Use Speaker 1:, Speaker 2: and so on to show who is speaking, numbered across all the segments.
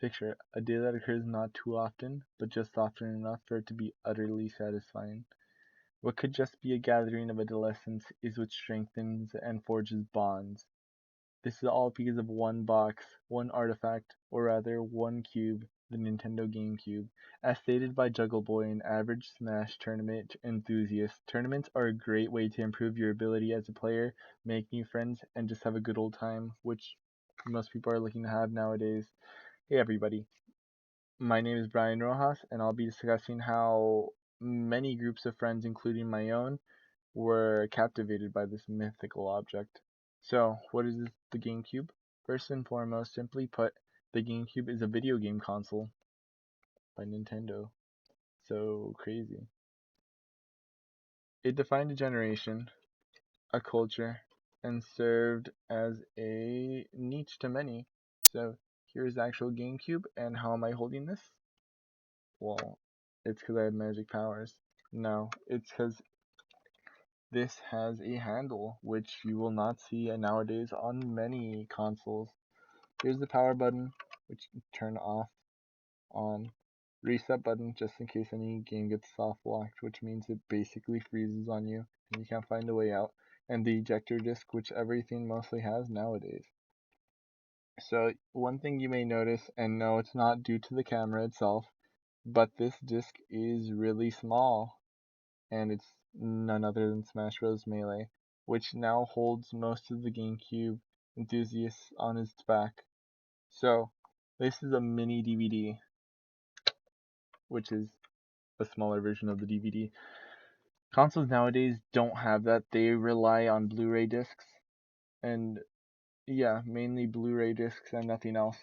Speaker 1: Picture a day that occurs not too often, but just often enough for it to be utterly satisfying. What could just be a gathering of adolescents is what strengthens and forges bonds. This is all because of one box, one artifact, or rather one cube, the Nintendo GameCube. As stated by Juggle Boy, an average Smash tournament enthusiast, tournaments are a great way to improve your ability as a player, make new friends, and just have a good old time, which most people are looking to have nowadays. Hey everybody, my name is Brian Rojas, and I'll be discussing how many groups of friends, including my own, were captivated by this mythical object. So, what is the GameCube? First and foremost, simply put, the GameCube is a video game console by Nintendo. So crazy. It defined a generation, a culture, and served as a niche to many. So, here's the actual GameCube, and how am I holding this? Well, it's because I have magic powers. No, it's because this has a handle, which you will not see nowadays on many consoles. Here's the power button, which you can turn off, on. Reset button, just in case any game gets soft locked, which means it basically freezes on you and you can't find a way out. And the ejector disc, which everything mostly has nowadays. So, one thing you may notice, and no, it's not due to the camera itself, but this disc is really small, and it's none other than Smash Bros. Melee, which now holds most of the GameCube enthusiasts on its back. So, this is a mini DVD, which is a smaller version of the DVD. Consoles nowadays don't have that. They rely on Blu-ray discs, and yeah, mainly Blu-ray discs and nothing else,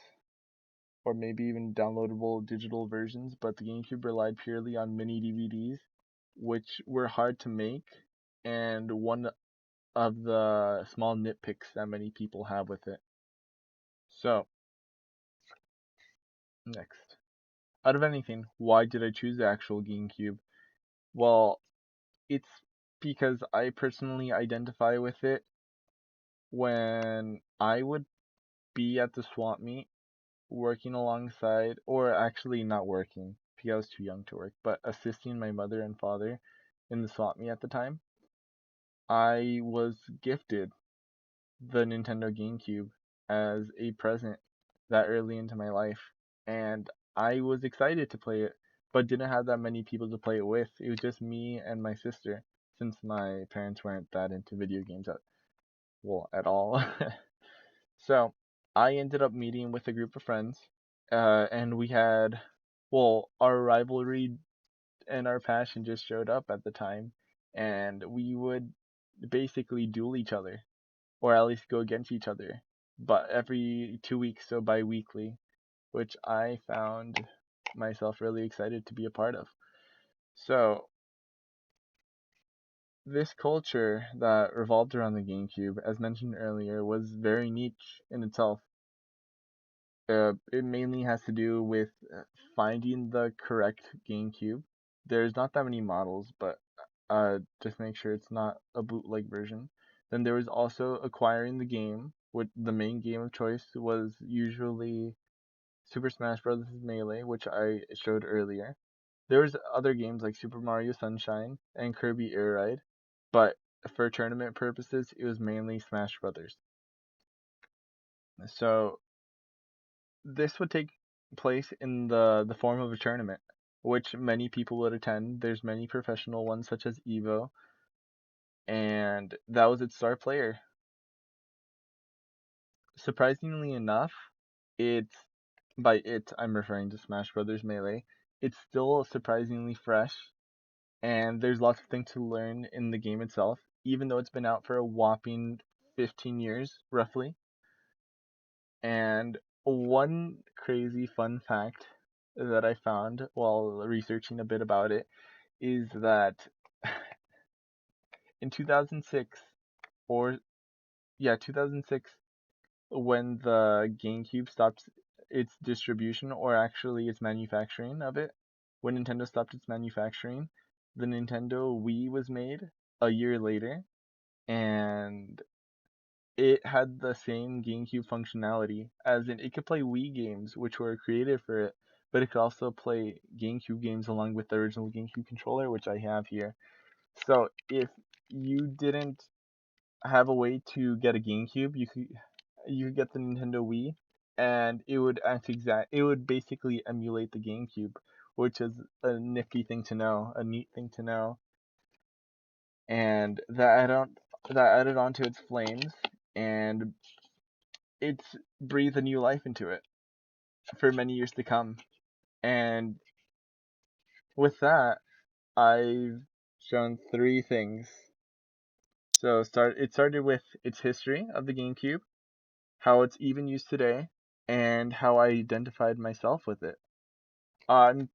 Speaker 1: or maybe even downloadable digital versions, but the GameCube relied purely on mini DVDs, which were hard to make, and one of the small nitpicks that many people have with it. So, next. Out of anything, why did I choose the actual GameCube? Well, it's because I personally identify with it when I would be at the swap meet working alongside, or actually not working because I was too young to work, but assisting my mother and father in the swap meet at the time. I was gifted the Nintendo GameCube as a present that early into my life, and I was excited to play it, but didn't have that many people to play it with. It was just me and my sister, since my parents weren't that into video games at all. So I ended up meeting with a group of friends, and we had, our rivalry and our passion just showed up at the time, and we would basically duel each other, or at least go against each other, but every 2 weeks, so bi-weekly, which I found myself really excited to be a part of. So, this culture that revolved around the GameCube, as mentioned earlier, was very niche in itself. It mainly has to do with finding the correct GameCube. There's not that many models, but just make sure it's not a bootleg version. Then there was also acquiring the game, which the main game of choice was usually Super Smash Bros. Melee, which I showed earlier. There was other games like Super Mario Sunshine and Kirby Air Ride, but for tournament purposes, it was mainly Smash Brothers. So this would take place in the form of a tournament, which many people would attend. There's many professional ones such as Evo, and that was its star player. Surprisingly enough, it's by it I'm referring to Smash Brothers Melee. It's still surprisingly fresh, and there's lots of things to learn in the game itself, even though it's been out for a whopping 15 years roughly. And one crazy fun fact that I found while researching a bit about it is that in 2006, or yeah, 2006, when the GameCube stopped its distribution, or actually its manufacturing of it, when Nintendo stopped its manufacturing, the Nintendo Wii was made a year later, and it had the same GameCube functionality, as in it could play Wii games, which were created for it, but it could also play GameCube games along with the original GameCube controller, which I have here. So if you didn't have a way to get a GameCube, you could get the Nintendo Wii, and it would basically emulate the GameCube, which is a nifty thing to know, a neat thing to know, and that added onto its flames, and it's breathed a new life into it for many years to come. And with that, I've shown three things. So it started with its history of the GameCube, how it's even used today, and how I identified myself with it. I'm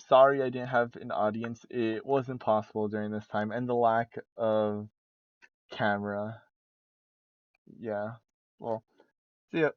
Speaker 1: sorry I didn't have an audience. It wasn't possible during this time, and the lack of camera. Yeah. Well, see ya.